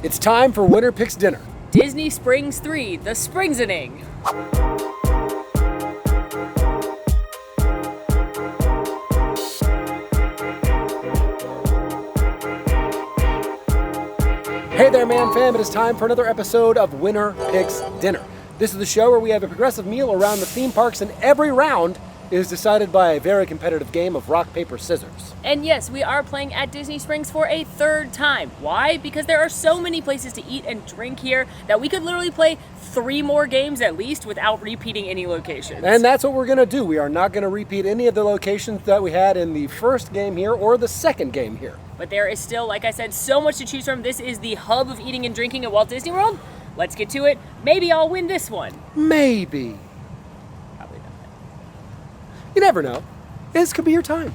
It's time for Winner Picks Dinner. Disney Springs 3, the Springsening. Hey there, Man Fam. It is time for another episode of Winner Picks Dinner. This is the show where we have a progressive meal around the theme parks, and every round is decided by a very competitive game of rock, paper, scissors. And yes, we are playing at Disney Springs for a third time. Why? Because there are so many places to eat and drink here that we could literally play 3 more games at least without repeating any locations. And that's what we're going to do. We are not going to repeat any of the locations that we had in the first game here or the second game here. But there is still, like I said, so much to choose from. This is the hub of eating and drinking at Walt Disney World. Let's get to it. Maybe I'll win this one. Maybe. Probably not. You never know. This could be your time.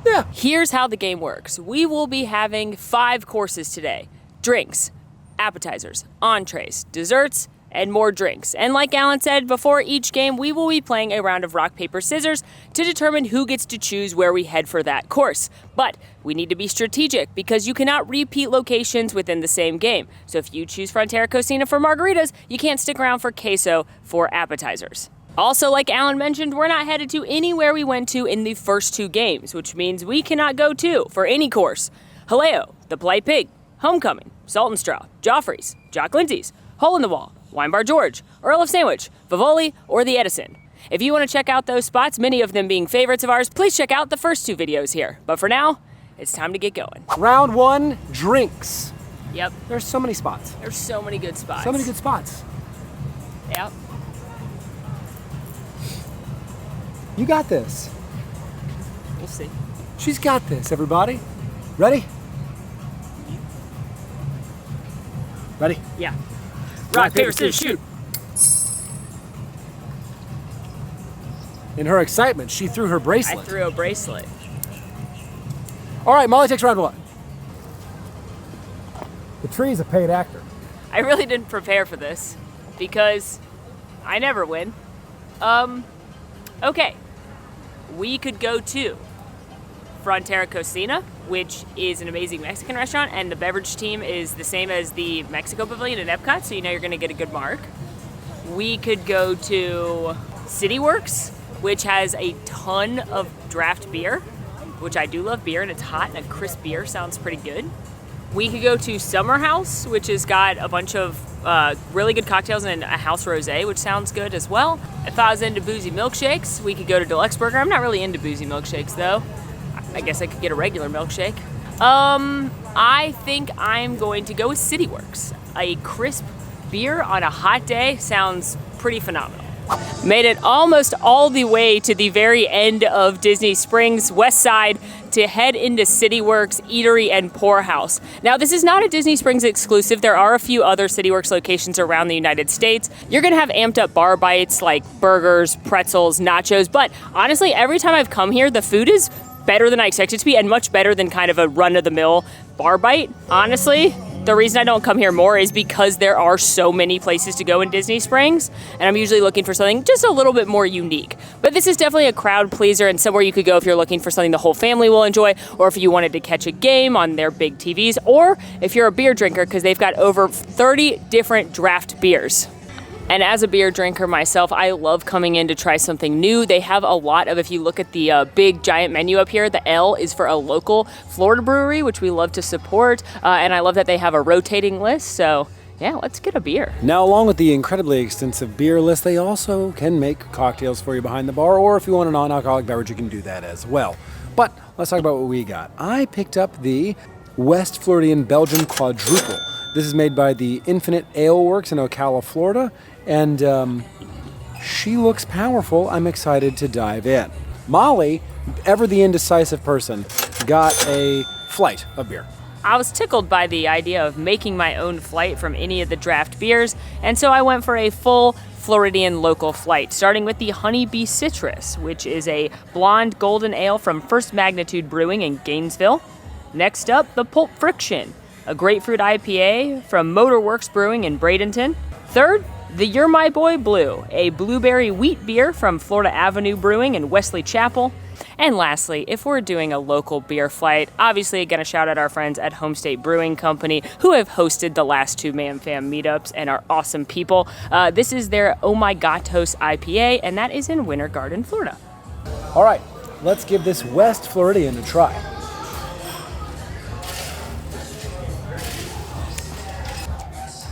Yeah. Here's how the game works. We will be having 5 courses today. Drinks, appetizers, entrees, desserts, and more drinks. And like Alan said, before each game, we will be playing a round of rock, paper, scissors to determine who gets to choose where we head for that course. But we need to be strategic because you cannot repeat locations within the same game. So if you choose Frontera Cocina for margaritas, you can't stick around for queso for appetizers. Also, like Alan mentioned, we're not headed to anywhere we went to in the first 2 games, which means we cannot go to for any course. Haleo, The Polite Pig, Homecoming, Salt and Straw, Joffrey's, Jock Lindsay's, Hole in the Wall, Wine Bar George, Earl of Sandwich, Vivoli, or the Edison. If you want to check out those spots, many of them being favorites of ours, please check out the first 2 videos here. But for now, it's time to get going. Round 1, drinks. Yep. There's so many spots. There's so many good spots. So many good spots. Yep. You got this. We'll see. She's got this, everybody. Ready? Ready? Yeah. Rock, paper, scissors, shoot. In her excitement, she threw her bracelet. I threw a bracelet. All right, Molly takes round 1. The tree's a paid actor. I really didn't prepare for this because I never win. Okay. We could go to Frontera Cocina, which is an amazing Mexican restaurant, and the beverage team is the same as the Mexico Pavilion at Epcot, so you know you're going to get a good mark. We could go to CityWorks, which has a ton of draft beer, which I do love beer, and it's hot, and a crisp beer sounds pretty good. We could go to Summer House, which has got a bunch of really good cocktails and a house rosé, which sounds good as well. If I was into boozy milkshakes, we could go to Deluxe Burger. I'm not really into boozy milkshakes, though. I guess I could get a regular milkshake. I think I'm going to go with CityWorks. A crisp beer on a hot day sounds pretty phenomenal. Made it almost all the way to the very end of Disney Springs West Side to head into CityWorks Eatery and Pour House. Now, this is not a Disney Springs exclusive. There are a few other CityWorks locations around the United States. You're gonna have amped up bar bites like burgers, pretzels, nachos, but honestly, every time I've come here, the food is better than I expected it to be and much better than kind of a run-of-the-mill bar bite. Honestly, the reason I don't come here more is because there are so many places to go in Disney Springs, and I'm usually looking for something just a little bit more unique. But this is definitely a crowd pleaser and somewhere you could go if you're looking for something the whole family will enjoy, or if you wanted to catch a game on their big TVs, or if you're a beer drinker, because they've got over 30 different draft beers. And as a beer drinker myself, I love coming in to try something new. They have a lot of, if you look at the big giant menu up here, the L is for a local Florida brewery, which we love to support. And I love that they have a rotating list. So yeah, let's get a beer. Now, along with the incredibly extensive beer list, they also can make cocktails for you behind the bar, or if you want a non-alcoholic beverage, you can do that as well. But let's talk about what we got. I picked up the West Floridian Belgian Quadruple. This is made by the Infinite Ale Works in Ocala, Florida, and she looks powerful. I'm excited to dive in. Molly, ever the indecisive person, got a flight of beer. I was tickled by the idea of making my own flight from any of the draft beers, and so I went for a full Floridian local flight, starting with the Honeybee Citrus, which is a blonde golden ale from First Magnitude Brewing in Gainesville. Next up, the Pulp Friction, a grapefruit IPA from Motorworks Brewing in Bradenton. Third, the You're My Boy Blue, a blueberry wheat beer from Florida Avenue Brewing in Wesley Chapel. And lastly, if we're doing a local beer flight, obviously going to shout out our friends at Home State Brewing Company who have hosted the last 2 Man Fam meetups and are awesome people. This is their Oh My Gatos IPA, and that is in Winter Garden, Florida. All right, let's give this West Floridian a try.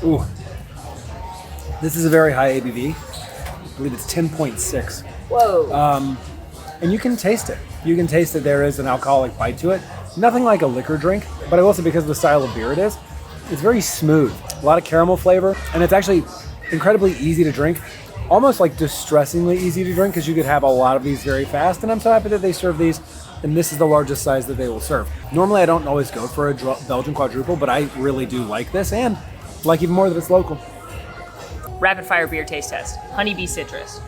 Ooh, this is a very high ABV. I believe it's 10.6. Whoa. And you can taste it. You can taste that there is an alcoholic bite to it. Nothing like a liquor drink, but I will say because of the style of beer it is, it's very smooth. A lot of caramel flavor, and it's actually incredibly easy to drink. Almost like distressingly easy to drink because you could have a lot of these very fast, and I'm so happy that they serve these, and this is the largest size that they will serve. Normally I don't always go for a Belgian quadruple, but I really do like this, and like even more that it's local. Rapid fire beer taste test. Honeybee citrus.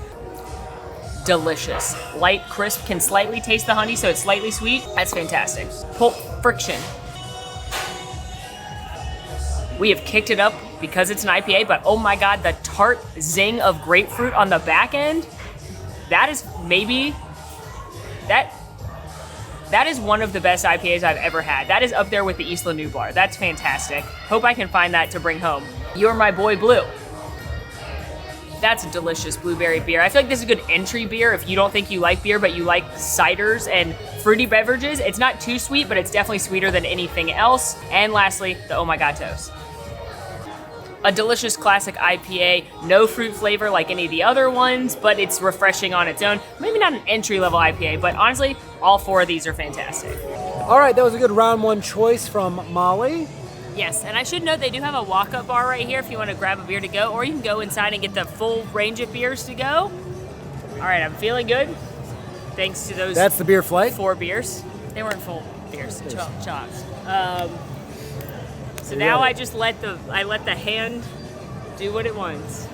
Delicious. Light, crisp, can slightly taste the honey, so it's slightly sweet. That's fantastic. Pulp friction. We have kicked it up because it's an IPA, but oh my God, the tart zing of grapefruit on the back end, that is maybe, that is one of the best IPAs I've ever had. That is up there with the Isla Nublar. That's fantastic. Hope I can find that to bring home. You're my boy Blue. That's a delicious blueberry beer. I feel like this is a good entry beer if you don't think you like beer, but you like ciders and fruity beverages. It's not too sweet, but it's definitely sweeter than anything else. And lastly, the Oh My Gatos. A delicious classic IPA, no fruit flavor like any of the other ones, but it's refreshing on its own. Maybe not an entry-level IPA, but honestly, all 4 of these are fantastic. All right, that was a good round 1 choice from Molly. Yes, and I should note they do have a walk-up bar right here if you want to grab a beer to go, or you can go inside and get the full range of beers to go. All right, I'm feeling good. Thanks to those. That's the beer flight. 4 beers. They weren't full beers. Chops. So now I just let the hand do what it wants.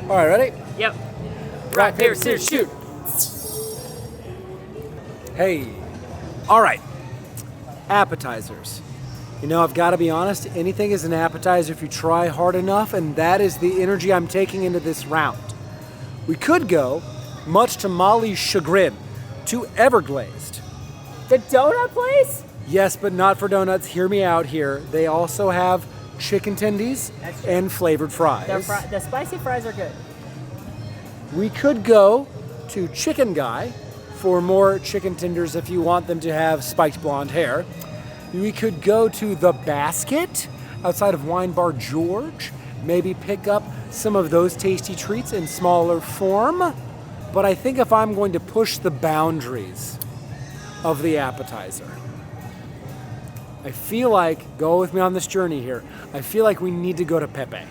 All right, ready? Yep. Rock, paper, scissors, shoot. Hey. All right. Appetizers. You know, I've got to be honest, anything is an appetizer if you try hard enough, and that is the energy I'm taking into this round. We could go, much to Molly's chagrin, to Everglazed. The donut place? Yes, but not for donuts. Hear me out here. They also have chicken tendies and flavored fries. The spicy fries are good. We could go to Chicken Guy for more chicken tenders if you want them to have spiked blonde hair. We could go to The Basket outside of Wine Bar George, maybe pick up some of those tasty treats in smaller form. But I think if I'm going to push the boundaries of the appetizer, I feel like, go with me on this journey here, I feel like we need to go to Pepe.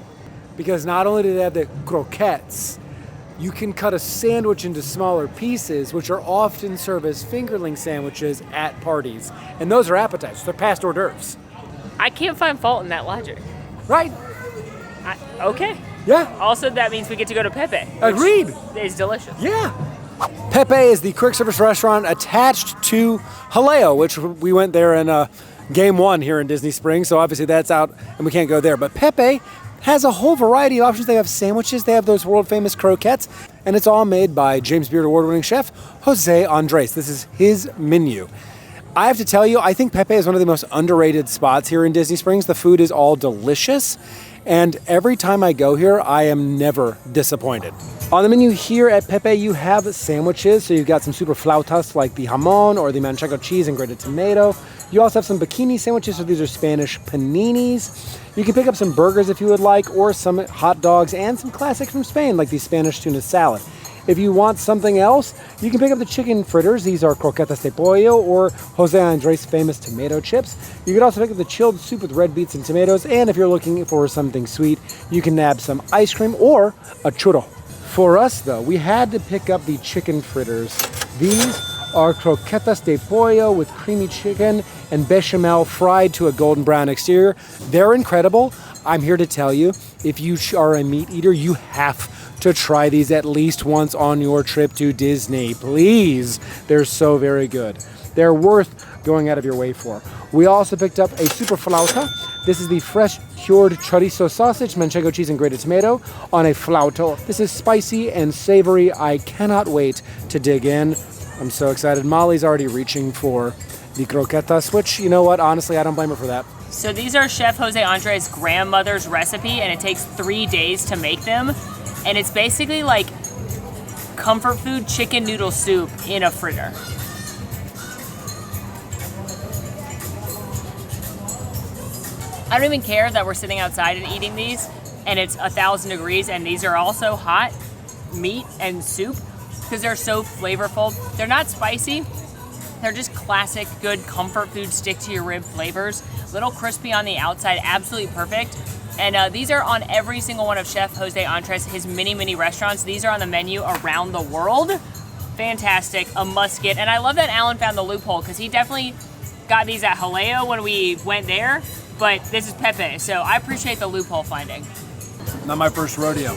Because not only do they have the croquettes, you can cut a sandwich into smaller pieces, which are often served as fingerling sandwiches at parties. And ththose are appetizers, they're past hors d'oeuvres. I can't find fault in that logic. Right? Okay. Yeah. Also, that means we get to go to Pepe. Agreed. It's delicious. Yeah. Pepe is the quick service restaurant attached to Jaleo, which we went there in Game 1 here in Disney Springs, so obviously that's out and we can't go there. But Pepe has a whole variety of options. They have sandwiches, they have those world famous croquettes, and it's all made by James Beard award-winning chef Jose Andres. This is his menu. I have to tell you, I think Pepe is one of the most underrated spots here in Disney Springs. The food is all delicious, and every time I go here, I am never disappointed. On the menu here at Pepe, you have sandwiches. So you've got some super flautas like the jamon or the manchego cheese and grated tomato. You also have some bikini sandwiches, so these are Spanish paninis. You can pick up some burgers if you would like, or some hot dogs and some classics from Spain like the Spanish tuna salad. If you want something else, you can pick up the chicken fritters. These are croquetas de pollo or Jose Andres' famous tomato chips. You can also pick up the chilled soup with red beets and tomatoes. And if you're looking for something sweet, you can nab some ice cream or a churro. For us, though, we had to pick up the chicken fritters. These are croquetas de pollo with creamy chicken and bechamel fried to a golden brown exterior. They're incredible. I'm here to tell you, if you are a meat eater, you have to try these at least once on your trip to Disney. Please. They're so very good. They're worth going out of your way for. We also picked up a super flauta. This is the fresh cured chorizo sausage, manchego cheese, and grated tomato on a flauta. This is spicy and savory. I cannot wait to dig in. I'm so excited. Molly's already reaching for the croquetas, which, you know what, honestly, I don't blame her for that. So these are Chef Jose Andres' grandmother's recipe, and it takes 3 days to make them. And it's basically like comfort food chicken noodle soup in a fritter. I don't even care that we're sitting outside and eating these, and it's 1,000 degrees, and these are also hot meat and soup because they're so flavorful. They're not spicy. They're just classic, good comfort food, stick to your rib flavors. Little crispy on the outside, absolutely perfect. And these are on every single one of Chef Jose Andres, his mini restaurants. These are on the menu around the world. Fantastic, a must get. And I love that Alan found the loophole because he definitely got these at Jaleo when we went there. But this is Pepe, so I appreciate the loophole finding. Not my first rodeo.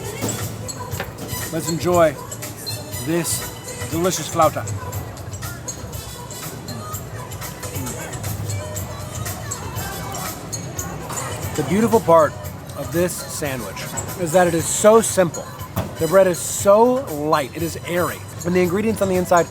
Let's enjoy this delicious flauta. The beautiful part of this sandwich is that it is so simple. The bread is so light, it is airy, and the ingredients on the inside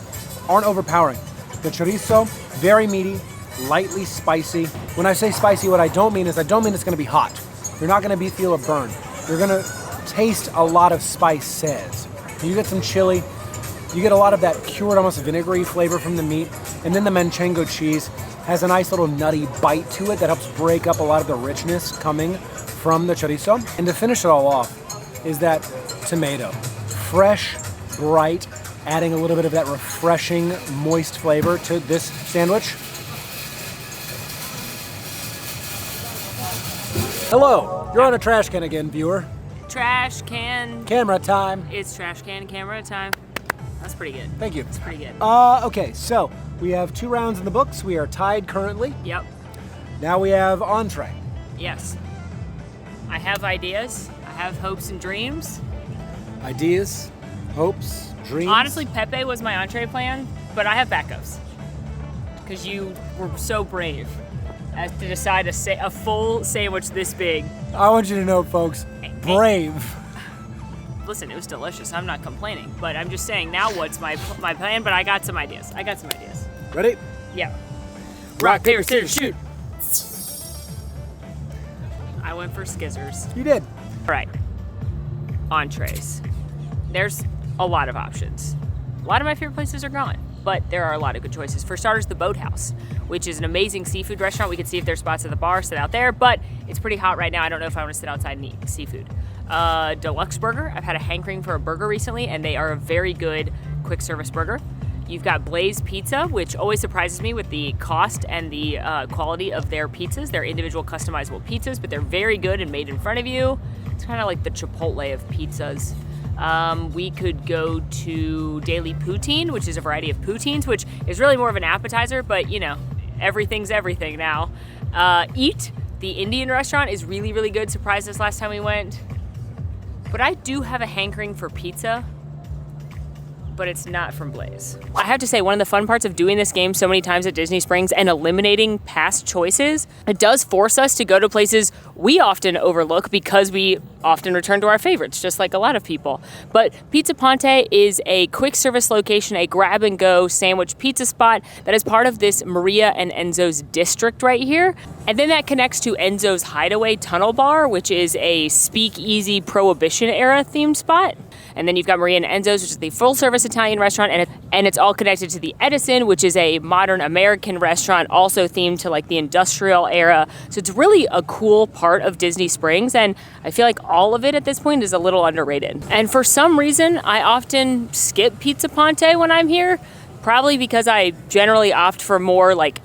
aren't overpowering. The chorizo, very meaty, lightly spicy. When I say spicy, what I don't mean is I don't mean it's gonna be hot. You're not gonna feel a burn. You're gonna taste a lot of spices. You get some chili, you get a lot of that cured, almost vinegary flavor from the meat, and then the manchego cheese has a nice little nutty bite to it that helps break up a lot of the richness coming from the chorizo. And to finish it all off is that tomato. Fresh, bright, adding a little bit of that refreshing, moist flavor to this sandwich. Hello, you're on a trash can again, viewer. Trash can. Camera time. It's trash can camera time. That's pretty good. Thank you. That's pretty good. Okay, so we have 2 rounds in the books. We are tied currently. Yep. Now we have entree. Yes. I have ideas. I have hopes and dreams. Ideas, hopes, dreams. Honestly, Pepe was my entree plan, but I have backups. Because you were so brave as to decide a full sandwich this big. I want you to know, folks, brave. Listen, it was delicious. I'm not complaining, but I'm just saying now what's my plan, but I got some ideas. Ready? Yeah. Rock, paper, scissors, shoot. I went for scissors. You did. All right. Entrees. There's a lot of options. A lot of my favorite places are gone, but there are a lot of good choices. For starters, the Boathouse, which is an amazing seafood restaurant. We can see if there's spots at the bar, sit out there, but it's pretty hot right now. I don't know if I want to sit outside and eat seafood. Deluxe Burger. I've had a hankering for a burger recently, and they are a very good quick service burger. You've got Blaze Pizza, which always surprises me with the cost and the quality of their pizzas. They're individual customizable pizzas, but they're very good and made in front of you. It's kind of like the Chipotle of pizzas. We could go to Daily Poutine, which is a variety of poutines, which is really more of an appetizer, but you know, everything's everything now. Eat, the Indian restaurant, is really, really good. Surprised us last time we went. But I do have a hankering for pizza, but it's not from Blaze. I have to say, one of the fun parts of doing this game so many times at Disney Springs and eliminating past choices, it does force us to go to places we often overlook because we often return to our favorites, just like a lot of people. But Pizza Ponte is a quick service location, a grab and go sandwich pizza spot that is part of this Maria and Enzo's district right here. And then that connects to Enzo's Hideaway Tunnel Bar, which is a speakeasy Prohibition era themed spot. And then you've got Maria and Enzo's, which is the full-service Italian restaurant, and it's all connected to the Edison, which is a modern American restaurant, also themed to like the industrial era. So it's really a cool part of Disney Springs, and I feel like all of it at this point is a little underrated. And for some reason, I often skip Pizza Ponte when I'm here, probably because I generally opt for more like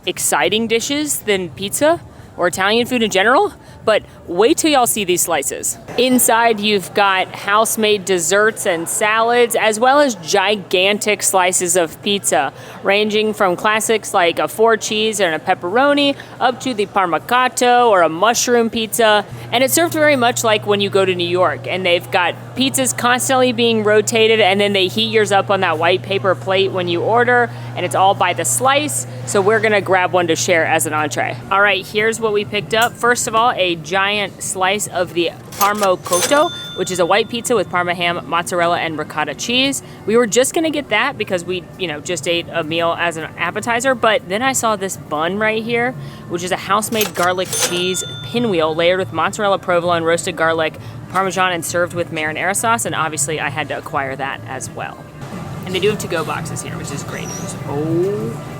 exciting dishes than pizza or Italian food in general. But wait till y'all see these slices. Inside, you've got house-made desserts and salads, as well as gigantic slices of pizza, ranging from classics like a 4-cheese and a pepperoni, up to the parmigiano or a mushroom pizza. And it's served very much like when you go to New York, and they've got pizzas constantly being rotated, and then they heat yours up on that white paper plate when you order, and it's all by the slice. So we're gonna grab one to share as an entree. All right, here's what we picked up. First of all, a giant slice of the Parmo Cotto, which is a white pizza with Parma ham, mozzarella, and ricotta cheese. We were just gonna get that because we, just ate a meal as an appetizer, but then I saw this bun right here, which is a house-made garlic cheese pinwheel layered with mozzarella, provolone, roasted garlic, Parmesan, and served with marinara sauce, and obviously I had to acquire that as well. And they do have to-go boxes here, which is great news. Oh.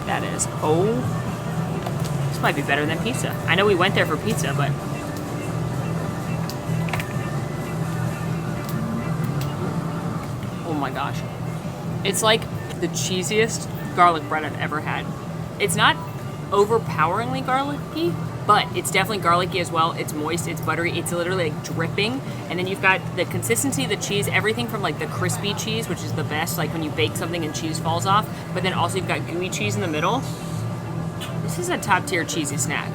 That is, this might be better than pizza. I know we went there for pizza, but. Oh my gosh. It's like the cheesiest garlic bread I've ever had. It's not overpoweringly garlicky, but it's definitely garlicky as well. It's moist, it's buttery, it's literally like dripping. And then you've got the consistency of the cheese, everything from like the crispy cheese, which is the best, like when you bake something and cheese falls off, but then also you've got gooey cheese in the middle. This is a top tier cheesy snack.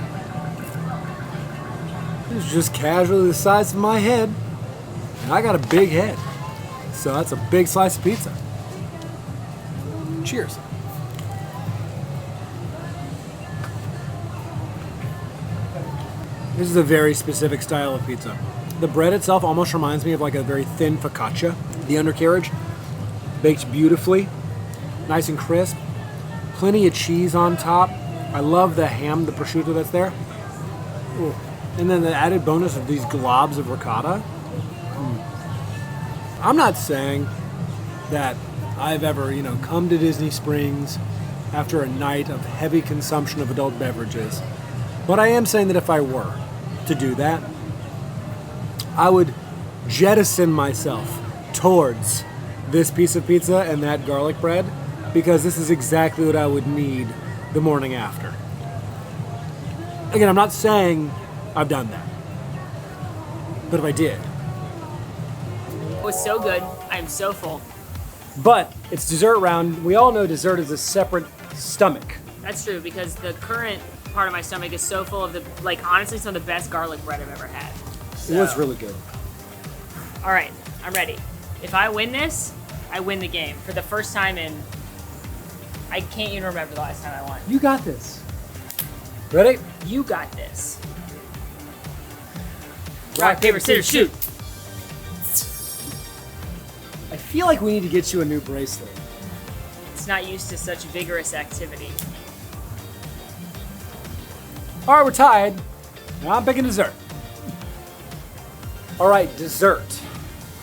It's just casually the size of my head. And I got a big head. So that's a big slice of pizza. Cheers. This is a very specific style of pizza. The bread itself almost reminds me of like a very thin focaccia. The undercarriage, baked beautifully, nice and crisp. Plenty of cheese on top. I love the ham, the prosciutto that's there. Ooh. And then the added bonus of these globs of ricotta. I'm not saying that I've ever, come to Disney Springs after a night of heavy consumption of adult beverages. But I am saying that if I were to do that, I would jettison myself towards this piece of pizza and that garlic bread, because this is exactly what I would need the morning after. Again, I'm not saying I've done that, but if I did. It was so good. I'm so full. But it's dessert round. We all know dessert is a separate stomach. That's true, because the current part of my stomach is so full of honestly, some of the best garlic bread I've ever had. So. It was really good. All right, I'm ready. If I win this, I win the game for the first time in. I can't even remember the last time I won. You got this. Ready? You got this. Rock, paper, scissors, shoot. I feel like we need to get you a new bracelet. It's not used to such vigorous activity. All right, we're tied. Now I'm picking dessert. All right, dessert.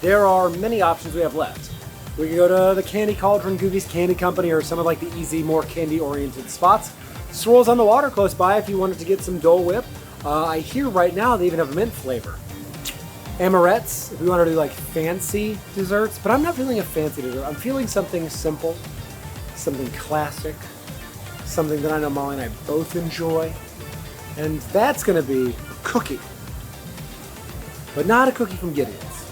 There are many options we have left. We can go to the Candy Cauldron, Goofy's Candy Company, or some of like the easy, more candy-oriented spots. Swirls on the Water close by if you wanted to get some Dole Whip. I hear right now they even have a mint flavor. Amarettes, if we want to do like fancy desserts, but I'm not feeling a fancy dessert. I'm feeling something simple, something classic, something that I know Molly and I both enjoy. And that's going to be a cookie. But not a cookie from Gideon's.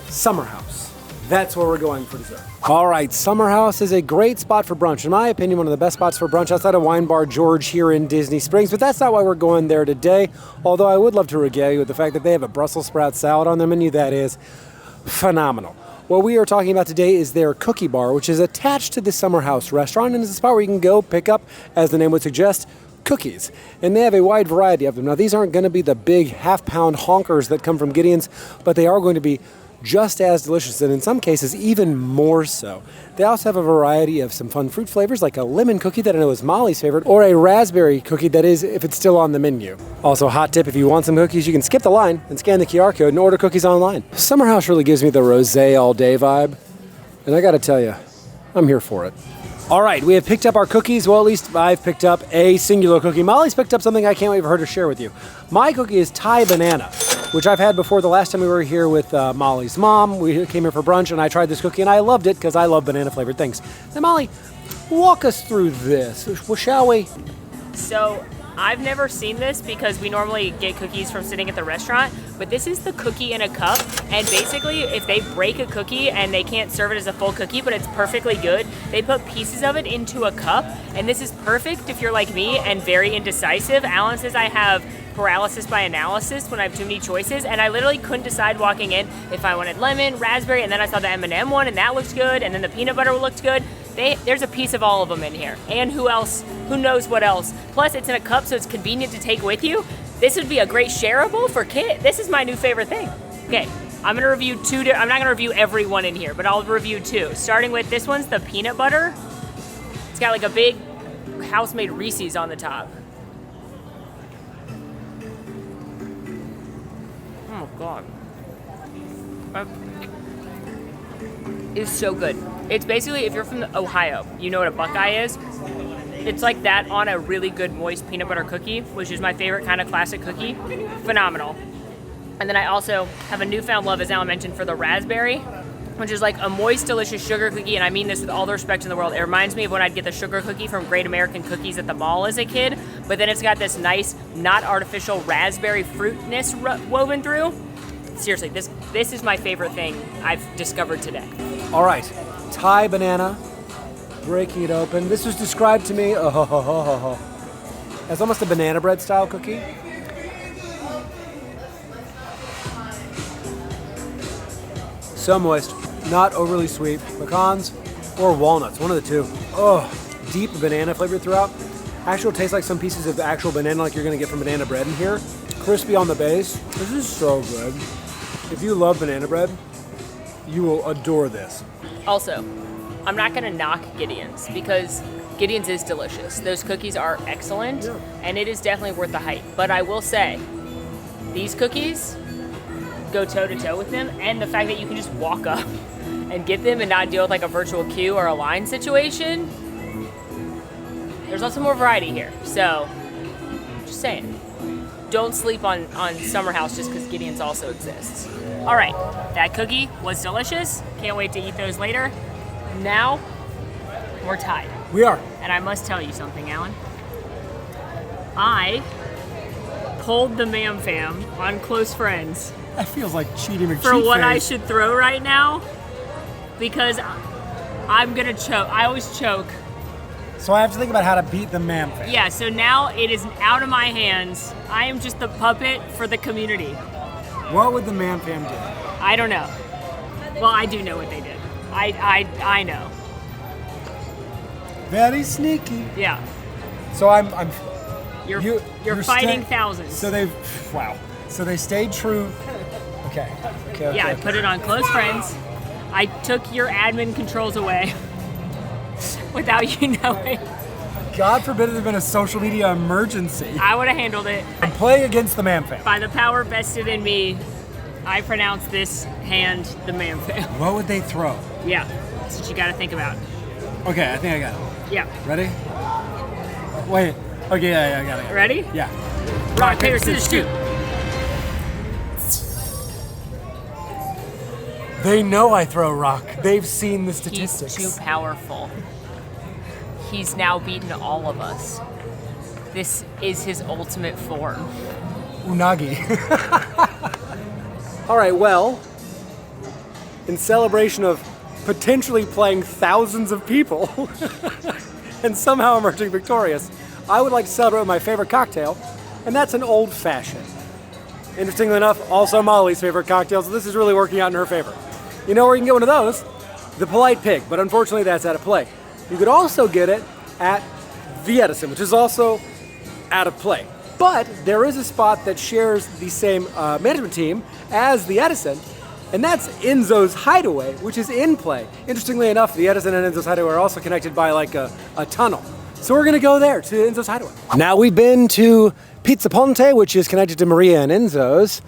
Summer House. That's where we're going for dessert. All right, Summer House is a great spot for brunch. In my opinion, one of the best spots for brunch outside of Wine Bar George here in Disney Springs. But that's not why we're going there today. Although I would love to regale you with the fact that they have a Brussels sprout salad on their menu that is phenomenal. What we are talking about today is their cookie bar, which is attached to the Summer House restaurant and is a spot where you can go pick up, as the name would suggest, cookies. And they have a wide variety of them. Now, these aren't going to be the big half-pound honkers that come from Gideon's, but they are going to be just as delicious, and in some cases even more so. They also have a variety of some fun fruit flavors, like a lemon cookie that I know is Molly's favorite, or a raspberry cookie that is, if it's still on the menu. Also, hot tip, if you want some cookies, you can skip the line and scan the QR code and order cookies online. Summer House really gives me the rosé all day vibe, and I gotta tell you, I'm here for it. All right, we have picked up our cookies. Well, at least I've picked up a singular cookie. Molly's picked up something I can't wait for her to share with you. My cookie is Thai banana, which I've had before. The last time we were here with Molly's mom, we came here for brunch, and I tried this cookie, and I loved it because I love banana-flavored things. Now, Molly, walk us through this, shall we? So, I've never seen this because we normally get cookies from sitting at the restaurant, but this is the cookie in a cup, and basically if they break a cookie and they can't serve it as a full cookie, but it's perfectly good, they put pieces of it into a cup, and this is perfect if you're like me and very indecisive. Alan says I have paralysis by analysis when I have too many choices, and I literally couldn't decide walking in if I wanted lemon, raspberry, and then I saw the M&M one, and that looked good, and then the peanut butter looked good. There's a piece of all of them in here, and who knows what else. Plus, it's in a cup, so it's convenient to take with you. This would be a great shareable for kids. This is my new favorite thing. Okay, I'm gonna review I'm not gonna review every one in here, but I'll review 2. Starting with this one's the peanut butter. It's got like a big house-made Reese's on the top. Oh God. It's so good. It's basically, if you're from Ohio, you know what a Buckeye is. It's like that on a really good moist peanut butter cookie, which is my favorite kind of classic cookie. Phenomenal. And then I also have a newfound love, as Alan mentioned, for the raspberry, which is like a moist, delicious sugar cookie, and I mean this with all the respect in the world. It reminds me of when I'd get the sugar cookie from Great American Cookies at the mall as a kid, but then it's got this nice, not artificial raspberry fruitness woven through. Seriously, this is my favorite thing I've discovered today. All right, Thai banana, breaking it open. This was described to me as almost a banana bread style cookie. So moist, not overly sweet. Pecans or walnuts, one of the two. Oh, deep banana flavor throughout. Actually tastes like some pieces of actual banana like you're gonna get from banana bread in here. Crispy on the base. This is so good. If you love banana bread, you will adore this. Also, I'm not gonna knock Gideon's because Gideon's is delicious. Those cookies are excellent, and it is definitely worth the hype. But I will say, these cookies go toe-to-toe with them, and the fact that you can just walk up and get them and not deal with like a virtual queue or a line situation. There's also more variety here, so just saying. Don't sleep on Summer House just because Gideon's also exists. All right, that cookie was delicious. Can't wait to eat those later. Now, we're tied. We are. And I must tell you something, Alan. I pulled the Mam Fam on Close Friends. That feels like cheating for what I should throw right now, because I'm gonna choke. I always choke. So I have to think about how to beat the Mam Fam. Yeah, so now it is out of my hands. I am just the puppet for the community. What would the Mam Fam do? I don't know. Well, I do know what they did. I know. Very sneaky. Yeah. So I'm You're fighting thousands. So So they stayed true. Okay. Yeah, I put it on Close Friends. I took your admin controls away without you knowing. God forbid it had been a social media emergency. I would have handled it. I'm playing against the Mam Fam. By the power vested in me, I pronounce this hand the Mam Fam. What would they throw? Yeah, that's what you got to think about. Okay, I think I got it. Yeah. Ready? Wait. Okay, yeah, I got it. Ready? Yeah. Rock, paper, scissors, shoot. They know I throw rock. They've seen the statistics. He's too powerful. He's now beaten all of us. This is his ultimate form. Unagi. All right, well, in celebration of potentially playing thousands of people and somehow emerging victorious, I would like to celebrate with my favorite cocktail, and that's an old fashioned. Interestingly enough, also Molly's favorite cocktail, so this is really working out in her favor. You know where you can get one of those? The Polite Pig, but unfortunately that's out of play. You could also get it at the Edison, which is also out of play. But there is a spot that shares the same management team as the Edison, and that's Enzo's Hideaway, which is in play. Interestingly enough, the Edison and Enzo's Hideaway are also connected by like a tunnel. So we're gonna go there to Enzo's Hideaway. Now we've been to Pizza Ponte, which is connected to Maria and Enzo's,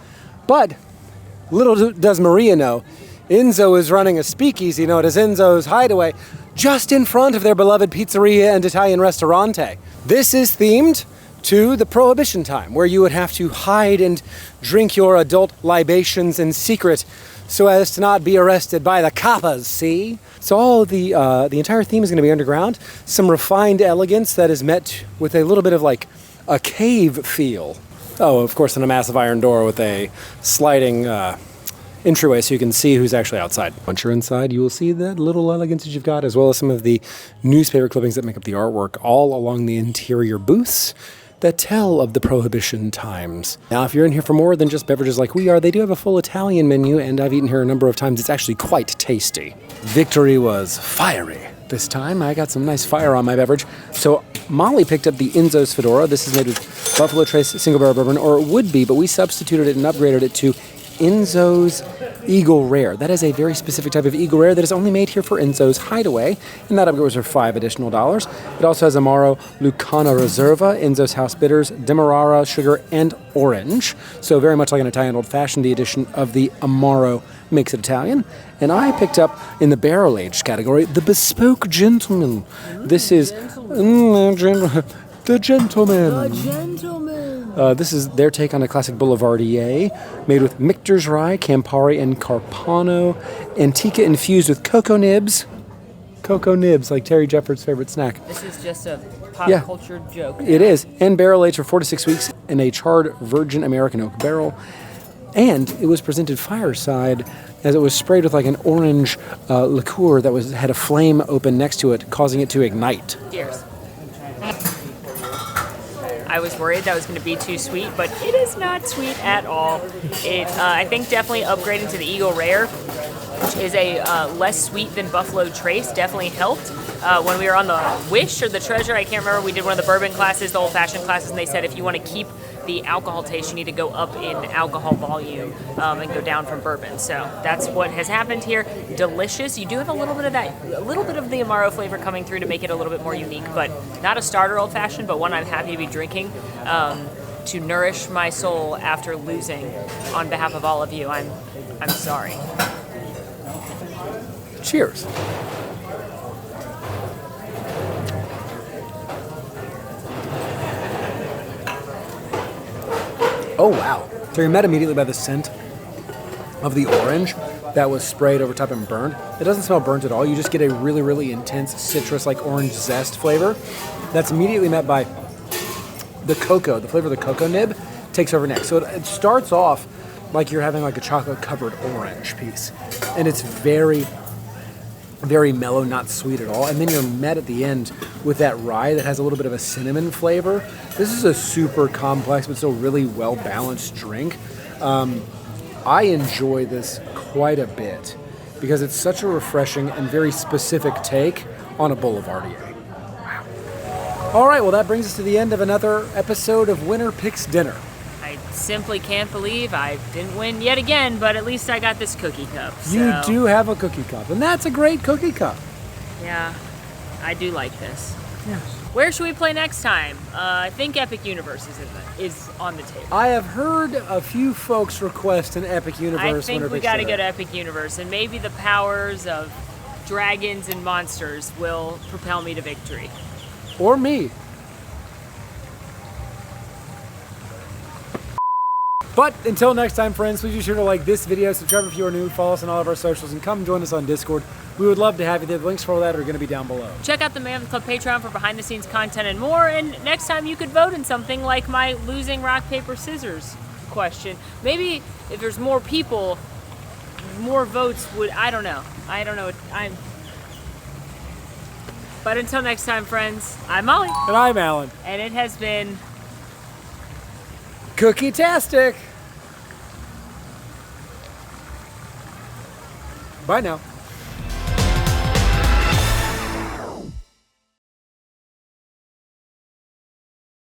but little does Maria know, Enzo is running a speakeasy known as Enzo's Hideaway just in front of their beloved pizzeria and Italian restaurante. This is themed to the Prohibition time, where you would have to hide and drink your adult libations in secret so as to not be arrested by the coppers, see? So all the entire theme is going to be underground. Some refined elegance that is met with a little bit of like a cave feel. Oh, of course, in a massive iron door with a sliding entryway so you can see who's actually outside. Once you're inside, you will see that little elegance that you've got, as well as some of the newspaper clippings that make up the artwork all along the interior booths. that tell of the Prohibition times. Now, if you're in here for more than just beverages like we are, they do have a full Italian menu, and I've eaten here a number of times. It's actually quite tasty. Victory was fiery. This time, I got some nice fire on my beverage. So Molly picked up the Enzo's Fedora. This is made with Buffalo Trace single barrel bourbon, or it would be, but we substituted it and upgraded it to Enzo's Eagle Rare. That is a very specific type of Eagle Rare that is only made here for Enzo's Hideaway, and that upgrade was for $5 additional. It also has Amaro Lucana Reserva, Enzo's House Bitters, Demerara, Sugar, and Orange. So very much like an Italian old-fashioned, the addition of the Amaro makes it Italian. And I picked up, in the barrel-aged category, the Bespoke Gentleman. This is the Gentleman. This is their take on a classic Boulevardier, made with Michter's Rye, Campari, and Carpano. Antica infused with cocoa nibs. Cocoa nibs, like Terry Jeffords' favorite snack. This is just a pop culture joke. It is. And barrel-aged for 4 to 6 weeks in a charred virgin American oak barrel. And it was presented fireside, as it was sprayed with like an orange liqueur that had a flame open next to it, causing it to ignite. Cheers. I was worried that was going to be too sweet, but it is not sweet at all. It, I think, definitely upgrading to the Eagle Rare, which is a less sweet than Buffalo Trace, definitely helped. When we were on the Wish or the Treasure, I can't remember, we did one of the bourbon classes, the old-fashioned classes, and they said if you want to keep the alcohol taste, you need to go up in alcohol volume and go down from bourbon. So that's what has happened here. Delicious. You do have a little bit of the Amaro flavor coming through to make it a little bit more unique, but not a starter old-fashioned, but one I'm happy to be drinking to nourish my soul after losing. On behalf of all of you, I'm sorry. Cheers. Oh, wow. So you're met immediately by the scent of the orange that was sprayed over top and burned. It doesn't smell burnt at all. You just get a really, really intense citrus, like orange zest flavor. That's immediately met by the cocoa. The flavor of the cocoa nib takes over next. So it starts off like you're having like a chocolate-covered orange piece. And it's very, very mellow, not sweet at all. And then you're met at the end with that rye that has a little bit of a cinnamon flavor. This is a super complex but still really well-balanced drink. I enjoy this quite a bit because it's such a refreshing and very specific take on a Boulevardier. Wow. All right, well, that brings us to the end of another episode of Winner Picks Dinner. I simply can't believe I didn't win yet again, but at least I got this cookie cup. So. You do have a cookie cup, and that's a great cookie cup. Yeah, I do like this. Yeah. Where should we play next time? I think Epic Universe is on the table. I have heard a few folks request an Epic Universe. I think we got to go to Epic Universe, and maybe the powers of dragons and monsters will propel me to victory. Or me. But until next time, friends, please be sure to like this video, subscribe if you are new, follow us on all of our socials, and come join us on Discord. We would love to have you there. The links for all that are going to be down below. Check out the Man of the Club Patreon for behind-the-scenes content and more. And next time you could vote in something like my losing rock, paper, scissors question. Maybe if there's more people, more votes would... I don't know. But until next time, friends, I'm Molly. And I'm Alan. And it has been... Cookie-tastic. Bye now.